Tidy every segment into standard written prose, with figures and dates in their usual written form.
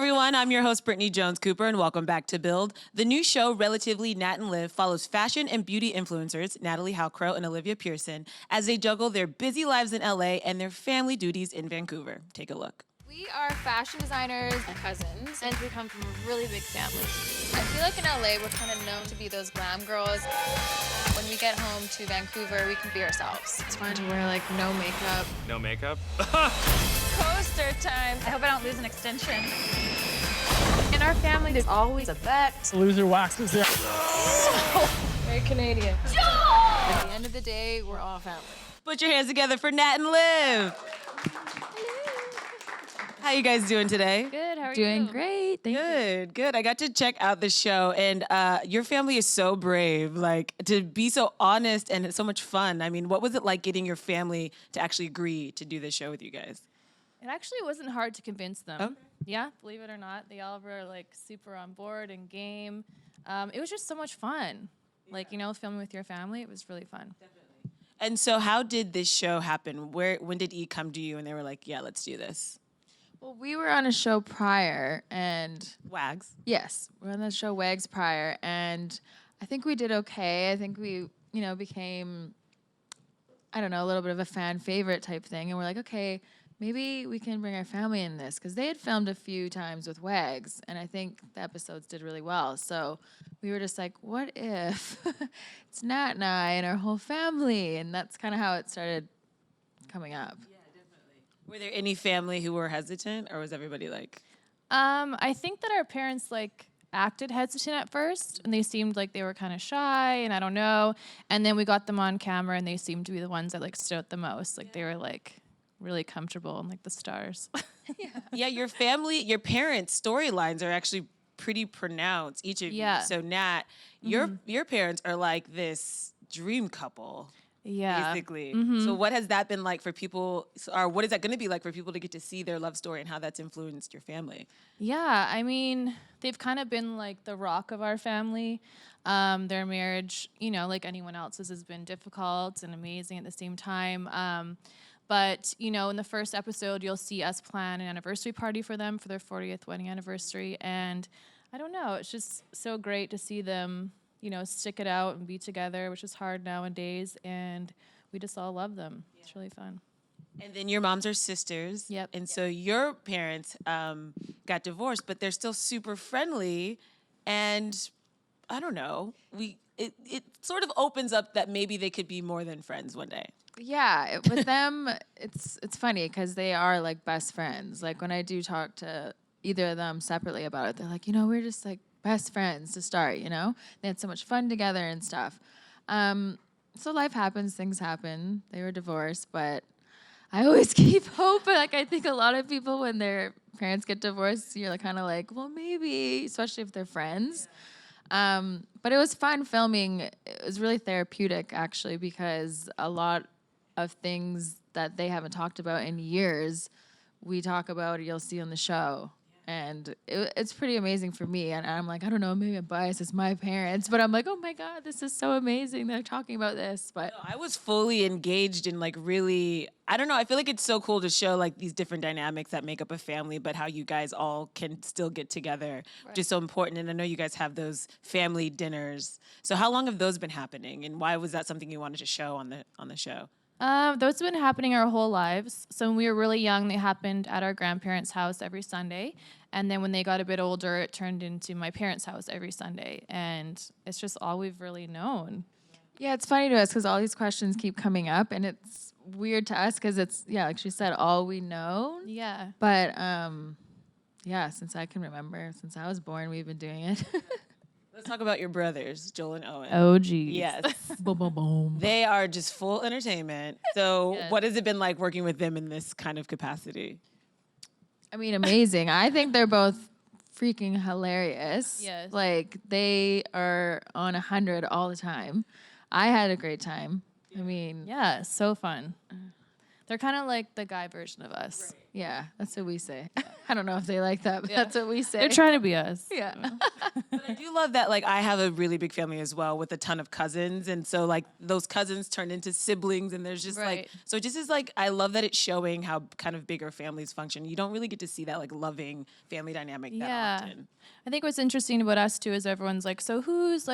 everyone. I'm your host, Brittany Jones-Cooper, and welcome back to Build. The new show, Relatively Nat and Liv, follows fashion and beauty influencers, Natalie, Halcro, and Olivia Pierson, as they juggle their busy lives in LA and their family duties in Vancouver. Take a look. We are fashion designers and cousins, and we come from a really big family. I feel like in LA, we're kind of known to be those glam girls. When we get home to Vancouver, we can be ourselves. It's fun to wear, like, no makeup. No makeup? Coaster time. I hope I don't lose an extension. In our family, there's always a bet. Loser waxes there. Very Canadian. At the end of the day, we're all family. Put your hands together for Nat and Liv. How you guys doing today? Good, how are you? Doing great, thank you. Good. I got to check out the show, and your family is so brave, like, to be so honest and so much fun. I mean, what was it like getting your family to actually agree to do this show with you guys? It actually wasn't hard to convince them. Okay. Yeah, believe it or not, they all were like super on board and game. It was just so much fun. Yeah. Like, you know, filming with your family, it was really fun. Definitely. And so how did this show happen? When did E come to you and they were like, yeah, let's do this? Well, we were on a show prior, and Wags. yes, we were on the show Wags prior, and I think we did okay. I think we, you know, became, I don't know, a little bit of a fan favorite type thing, and we're like, okay, maybe we can bring our family in this, because they had filmed a few times with Wags, and I think the episodes did really well. So we were just like, what if it's Nat and I and our whole family? And that's kind of how it started coming up. Yeah, definitely. Were there any family who were hesitant, or was everybody like? I think that our parents like acted hesitant at first, and they seemed like they were kind of shy, and I don't know. And then we got them on camera, and they seemed to be the ones that like stood out the most. Like they were like really comfortable and like the stars. Yeah, your parents' storylines are actually pretty pronounced, each of you. So Nat, your parents are like this dream couple. Yeah. Basically. So what has that been like for people, or what is that going to be like for people to get to see their love story and how that's influenced your family? Yeah, I mean, they've kind of been like the rock of our family. Their marriage, you know, like anyone else's, has been difficult and amazing at the same time. But, you know, in the first episode, you'll see us plan an anniversary party for them for their 40th wedding anniversary. And I don't know, it's just so great to see them, you know, stick it out and be together, which is hard nowadays. And we just all love them. Yeah. It's really fun. And then your moms are sisters. Yep. And so your parents got divorced, but they're still super friendly. And I don't know, it sort of opens up that maybe they could be more than friends one day. Yeah, with them, it's funny because they are like best friends. Like when I do talk to either of them separately about it, they're like, you know, we're just like best friends to start, you know? They had so much fun together and stuff. So life happens, things happen. They were divorced, but I always keep hope. Like I think a lot of people, when their parents get divorced, you're like, kind of like, well, maybe, especially if they're friends. But it was fun filming. It was really therapeutic, actually, because a lot of things that they haven't talked about in years, we talk about, you'll see on the show. And it's pretty amazing for me. And I'm like, I don't know, maybe I'm biased, it's my parents. But I'm like, oh my God, this is so amazing. They're talking about this. But no, I was fully engaged in like really, I don't know, I feel like it's so cool to show like these different dynamics that make up a family, but how you guys all can still get together, which is so important. And I know you guys have those family dinners. So how long have those been happening? And why was that something you wanted to show on the show? Those have been happening our whole lives. So when we were really young, they happened at our grandparents' house every Sunday. And then when they got a bit older, it turned into my parents' house every Sunday. And it's just all we've really known. Yeah, it's funny to us because all these questions keep coming up. And it's weird to us because it's, yeah, like she said, all we know. Yeah. But, yeah, since I can remember, since I was born, we've been doing it. Let's talk about your brothers, Joel and Owen. Oh, geez. Yes. Boom, boom, boom. They are just full entertainment. So what has it been like working with them in this kind of capacity? I mean, amazing. I think they're both freaking hilarious. Yes. Like, they are on 100 all the time. I had a great time. I mean... Yeah, so fun. They're kind of like the guy version of us. Right. Yeah, that's what we say. I don't know if they like that, but that's what we say. They're trying to be us. Yeah. But I do love that, like, I have a really big family as well with a ton of cousins. And so, like, those cousins turn into siblings. And there's just, like, so it just is, like, I love that it's showing how kind of bigger families function. You don't really get to see that, like, loving family dynamic that often. I think what's interesting about us, too, is everyone's like, so who's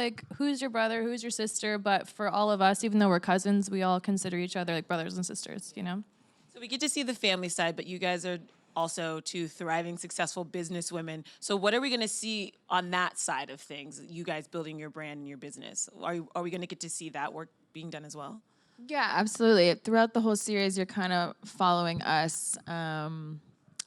your brother, who's your sister? But for all of us, even though we're cousins, we all consider each other like brothers and sisters, you know? So we get to see the family side, but you guys are also two thriving, successful business women. So what are we going to see on that side of things, you guys building your brand and your business? Are we going to get to see that work being done as well? Yeah, absolutely. Throughout the whole series, you're kind of following us,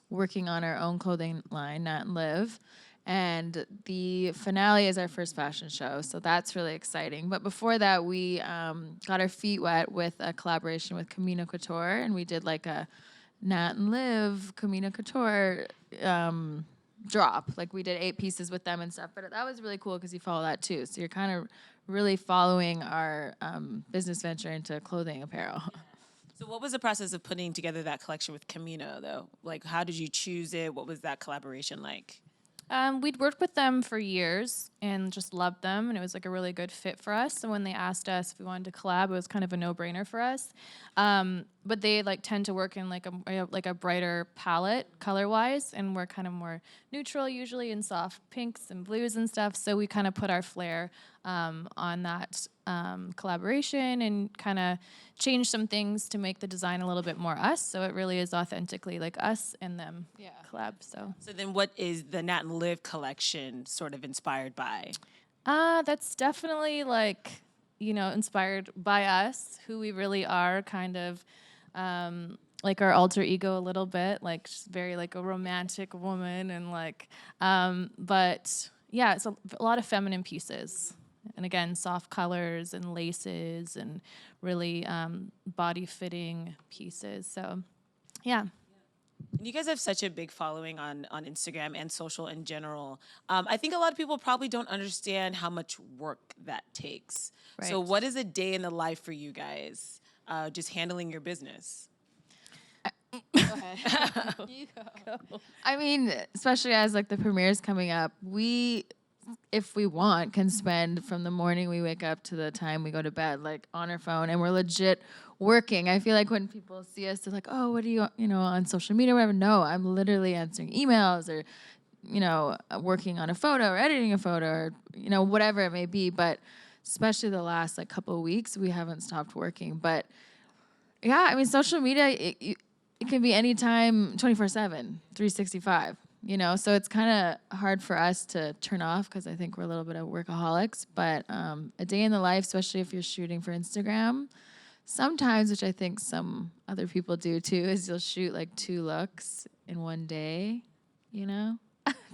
working on our own clothing line, Nat and Liv. And the finale is our first fashion show, so that's really exciting. But before that, we got our feet wet with a collaboration with Camino Couture, and we did like a Nat and Liv Camino Couture drop. Like we did 8 pieces with them and stuff. But that was really cool because you follow that too. So you're kind of really following our business venture into clothing apparel. So what was the process of putting together that collection with Camino, though? Like, how did you choose it? What was that collaboration like? We'd worked with them for years and just loved them, and it was like a really good fit for us. So when they asked us if we wanted to collab, it was kind of a no-brainer for us. But they like tend to work in like a brighter palette color-wise, and we're kind of more neutral usually in soft pinks and blues and stuff. So we kind of put our flair on that collaboration and kind of change some things to make the design a little bit more us. So it really is authentically like us and them collab. So then what is the Nat and Liv collection sort of inspired by? That's definitely like, you know, inspired by us, who we really are, kind of like our alter ego a little bit, like just very like a romantic woman and like, but yeah, it's a lot of feminine pieces. And again, soft colors and laces and really body-fitting pieces. So, yeah. You guys have such a big following on Instagram and social in general. I think a lot of people probably don't understand how much work that takes. Right. So what is a day in the life for you guys, just handling your business? Go ahead. You go. I mean, especially as like the premiere's coming up, we, if we want, can spend from the morning we wake up to the time we go to bed, like on our phone, and we're legit working. I feel like when people see us, they're like, oh, what are you know, on social media or whatever? No, I'm literally answering emails or, you know, working on a photo or editing a photo or, you know, whatever it may be. But especially the last like couple of weeks, we haven't stopped working. But yeah, I mean, social media, it can be anytime, 24/7, 365. You know, so it's kind of hard for us to turn off because I think we're a little bit of workaholics. But a day in the life, especially if you're shooting for Instagram, sometimes, which I think some other people do too, is you'll shoot like 2 looks in one day, you know,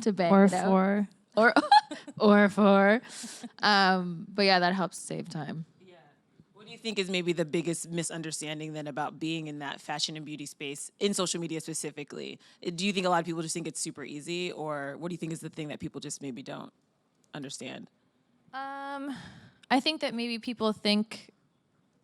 to bang Or it out. 4. Or 4. But yeah, that helps save time. What do you think is maybe the biggest misunderstanding then about being in that fashion and beauty space, in social media specifically? Do you think a lot of people just think it's super easy, or what do you think is the thing that people just maybe don't understand? I think that maybe people think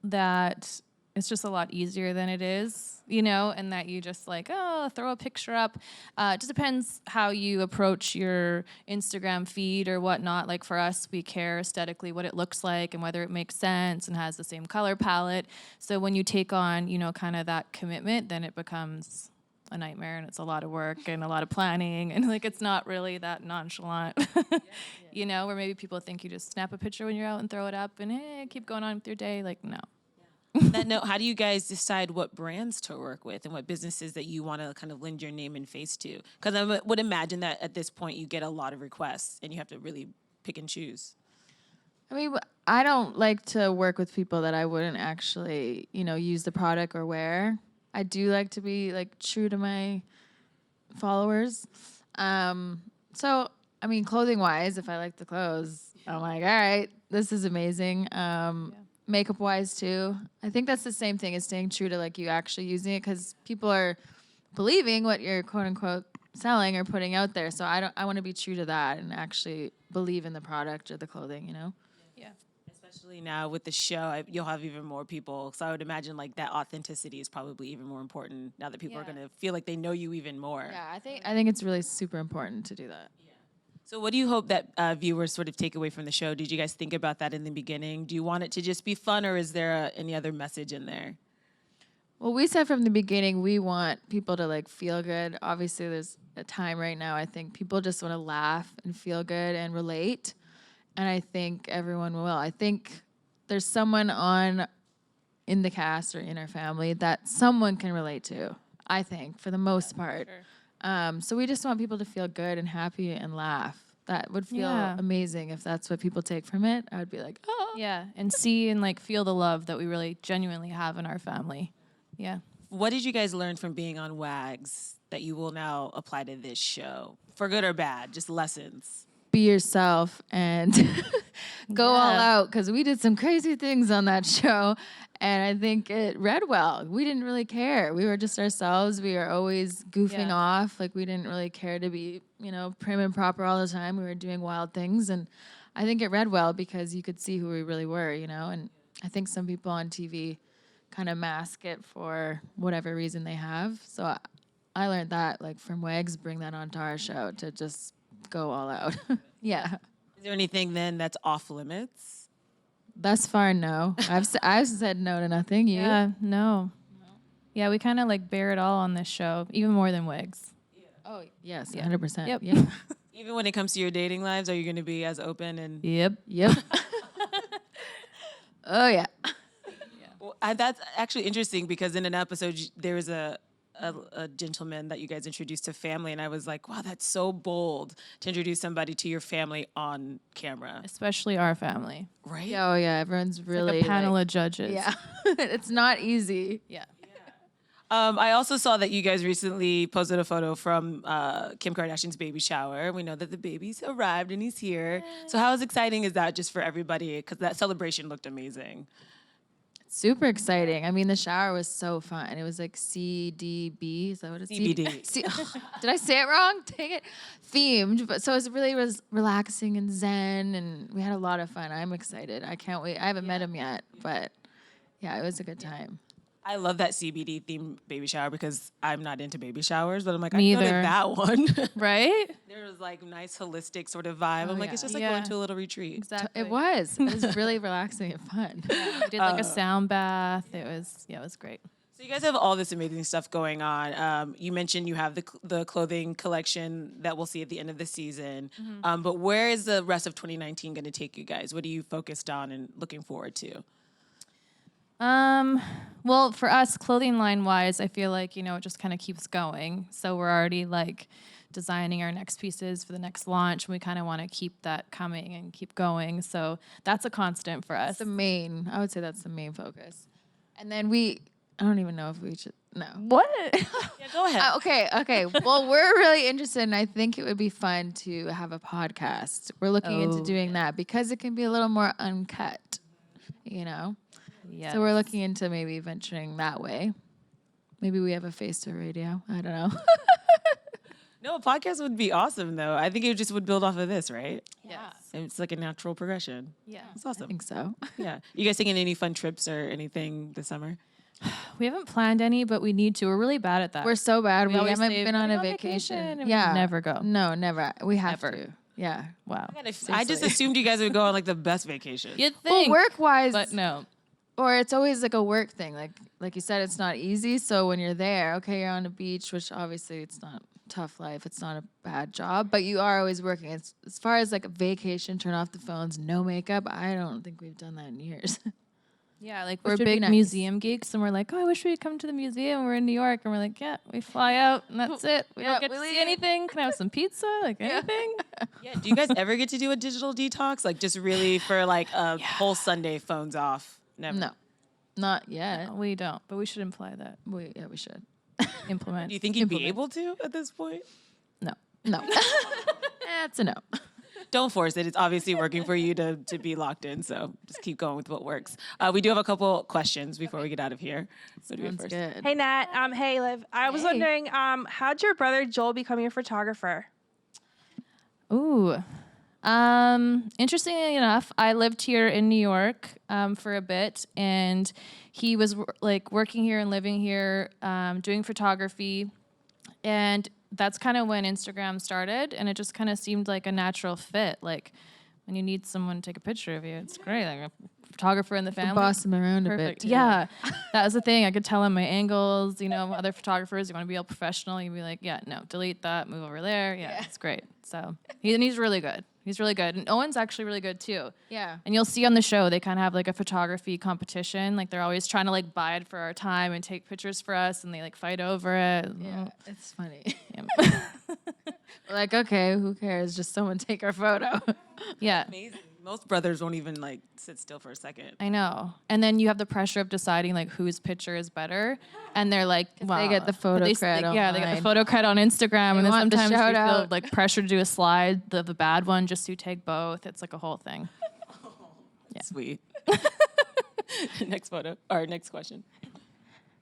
that it's just a lot easier than it is, you know, and that you just like, oh, throw a picture up. It just depends how you approach your Instagram feed or whatnot. Like for us, we care aesthetically what it looks like and whether it makes sense and has the same color palette. So when you take on, you know, kind of that commitment, then it becomes a nightmare and it's a lot of work and a lot of planning and like it's not really that nonchalant, you know, where maybe people think you just snap a picture when you're out and throw it up and hey, keep going on with your day. Like, no. On that note, how do you guys decide what brands to work with and what businesses that you want to kind of lend your name and face to? Because I would imagine that at this point you get a lot of requests and you have to really pick and choose. I mean, I don't like to work with people that I wouldn't actually, you know, use the product or wear. I do like to be like true to my followers. So, I mean, clothing wise, if I like the clothes, I'm like, all right, this is amazing. Makeup wise too. I think that's the same thing as staying true to like you actually using it because people are believing what you're quote unquote selling or putting out there. So I want to be true to that and actually believe in the product or the clothing, you know? Yeah. Especially now with the show, you'll have even more people. So I would imagine like that authenticity is probably even more important now that people are going to feel like they know you even more. Yeah, I think it's really super important to do that. So what do you hope that viewers sort of take away from the show? Did you guys think about that in the beginning? Do you want it to just be fun, or is there any other message in there? Well, we said from the beginning we want people to like feel good. Obviously, there's a time right now. I think people just want to laugh and feel good and relate, and I think everyone will. I think there's someone in the cast or in our family that someone can relate to. I think for the most part. Sure. So we just want people to feel good and happy and laugh. That would feel amazing if that's what people take from it. I would be like, oh. Yeah, and see and like feel the love that we really genuinely have in our family. Yeah. What did you guys learn from being on WAGs that you will now apply to this show? For good or bad, just lessons. Be yourself and go all out, because we did some crazy things on that show, and I think it read well. We didn't really care. We were just ourselves. We were always goofing off. Like, we didn't really care to be, prim and proper all the time. We were doing wild things, and I think it read well because you could see who we really were, and I think some people on TV kind of mask it for whatever reason they have. So I learned that, like, from Wags, bring that onto our show to just go all out. Yeah. Is there anything then that's off limits? Thus far, no. I've said no to nothing. You? Yeah, no. Yeah, we kind of like bear it all on this show, even more than Wigs. Oh, yes, 100%. Yep. Yeah. Even when it comes to your dating lives, are you going to be as open and... Yep. Oh, yeah. Well, that's actually interesting because in an episode, there was a gentleman that you guys introduced to family, and I was like, wow, that's so bold to introduce somebody to your family on camera. Especially our family. Right? Yeah, oh, yeah. Everyone's really... Like a panel of judges. Yeah. It's not easy. Yeah. I also saw that you guys recently posted a photo from Kim Kardashian's baby shower. We know that the baby's arrived and he's here. So how exciting is that just for everybody? Because that celebration looked amazing. Super exciting. I mean, the shower was so fun. It was like CDB. Is that what it's? CBD. Did I say it wrong? Dang it. Themed. But so it was really relaxing and zen, and we had a lot of fun. I'm excited. I can't wait. I haven't met him yet, but yeah, it was a good time. I love that CBD themed baby shower because I'm not into baby showers, but I'm like, Me I go to either. that one. Right? There was like nice holistic sort of vibe. I'm like, it's just like Yeah. going to a little retreat. Exactly. It was. It was really relaxing and fun. We did like a sound bath. It was great. So you guys have all this amazing stuff going on. You mentioned you have the clothing collection that we'll see at the end of the season. But where is the rest of 2019 going to take you guys? What are you focused on and looking forward to? Well, for us, clothing line wise, I feel like, it just kind of keeps going. So we're already like designing our next pieces for the next launch. And we kind of want to keep that coming and keep going. So that's a constant for us. I would say that's the main focus. And then I don't even know if we should, no. What? Yeah, go ahead. Okay. Well, we're really interested, and I think it would be fun to have a podcast. We're looking into doing that because it can be a little more uncut, Yeah. So we're looking into maybe venturing that way. Maybe we have a face to radio. I don't know. No, a podcast would be awesome, though. I think it just would build off of this, right? Yeah. It's like a natural progression. Yeah. It's I awesome. think so. Yeah. You guys taking any fun trips or anything this summer? We haven't planned any, but we need to. We're really bad at that. We're so bad. We always haven't say, been on "We're a on vacation. vacation," and we Yeah. never go. No, never. We have Never. to. Yeah. Wow. I just assumed you guys would go on like the best vacation. You'd Well, think. work-wise, But no. or it's always like a work thing. Like you said, it's not easy. So when you're there, okay, you're on a beach, which obviously it's not tough life. It's not a bad job, but you are always working. It's, as far as like a vacation, turn off the phones, no makeup. I don't think we've done that in years. Yeah, like Which we're would be big nice. museum geeks, and we're like, oh, I wish we'd come to the museum. We're in New York, and we're like, yeah, we fly out, and that's it. We Yeah, don't get we to leave. see anything. Can I have some pizza? Like anything? Yeah. Do you guys ever get to do a digital detox? Like just really for like a whole Sunday phones off? Never. No, not yet. No, we don't, but we should imply that. We should. Implement. Do you think you'd be able to at this point? No. No. That's a no. Don't force it. It's obviously working for you to be locked in. So just keep going with what works. We do have a couple questions before we get out of here. So do it Sounds first. good. Hey Nat, hey Liv. I was wondering, how'd your brother Joel become your photographer? Ooh. Interestingly enough, I lived here in New York for a bit, and he was like working here and living here, doing photography, and that's kind of when Instagram started, and it just kind of seemed like a natural fit. Like when you need someone to take a picture of you, it's great. Like a photographer in the family. Boss him around a bit. Perfect. Too. Yeah, that was the thing. I could tell him my angles. Other photographers, you want to be all professional. You'd be like, yeah, no, delete that, move over there. Yeah, it's great. So he's really good. He's really good. And Owen's actually really good too. Yeah. And you'll see on the show, they kind of have like a photography competition. Like they're always trying to like buy it for our time and take pictures for us, and they like fight over it. Yeah, it's funny. Yeah. We're like, okay, who cares? Just someone take our photo. Yeah. Amazing. Most brothers won't even like sit still for a second. I know. And then you have the pressure of deciding like whose picture is better. And they're like, wow. they get the photo cred Yeah, they get the online. photo cred on Instagram. And then want the sometimes you shout feel out. like pressure to do a slide, the bad one, just to take both. It's like a whole thing. Sweet. Next photo. Or next question.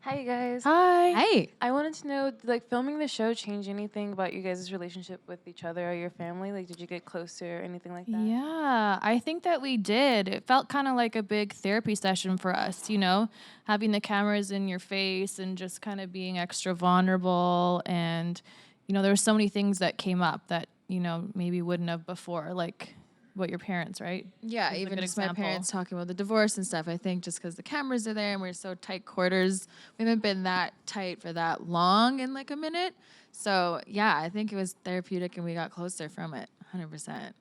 Hi, you guys. Hi. Hey. I wanted to know, did, like, filming the show change anything about you guys' relationship with each other or your family? Like, did you get closer or anything like that? Yeah, I think that we did. It felt kind of like a big therapy session for us, having the cameras in your face and just kind of being extra vulnerable. And, there were so many things that came up that, maybe wouldn't have before, like what your parents, right? Yeah, Is a even good just example. my parents talking about the divorce and stuff. I think just because the cameras are there and we're so tight quarters, we haven't been that tight for that long in like a minute. So yeah, I think it was therapeutic and we got closer from it, 100%.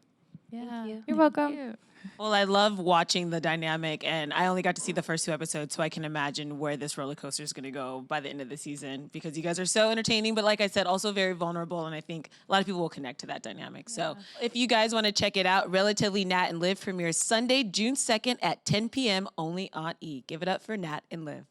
Yeah. you. You're welcome. Well, I love watching the dynamic, and I only got to see the first 2 episodes, so I can imagine where this roller coaster is going to go by the end of the season, because you guys are so entertaining, but like I said, also very vulnerable, and I think a lot of people will connect to that dynamic. So if you guys want to check it out, Relatively Nat and Liv premieres Sunday, June 2nd at 10 p.m. only on E! Give it up for Nat and Liv.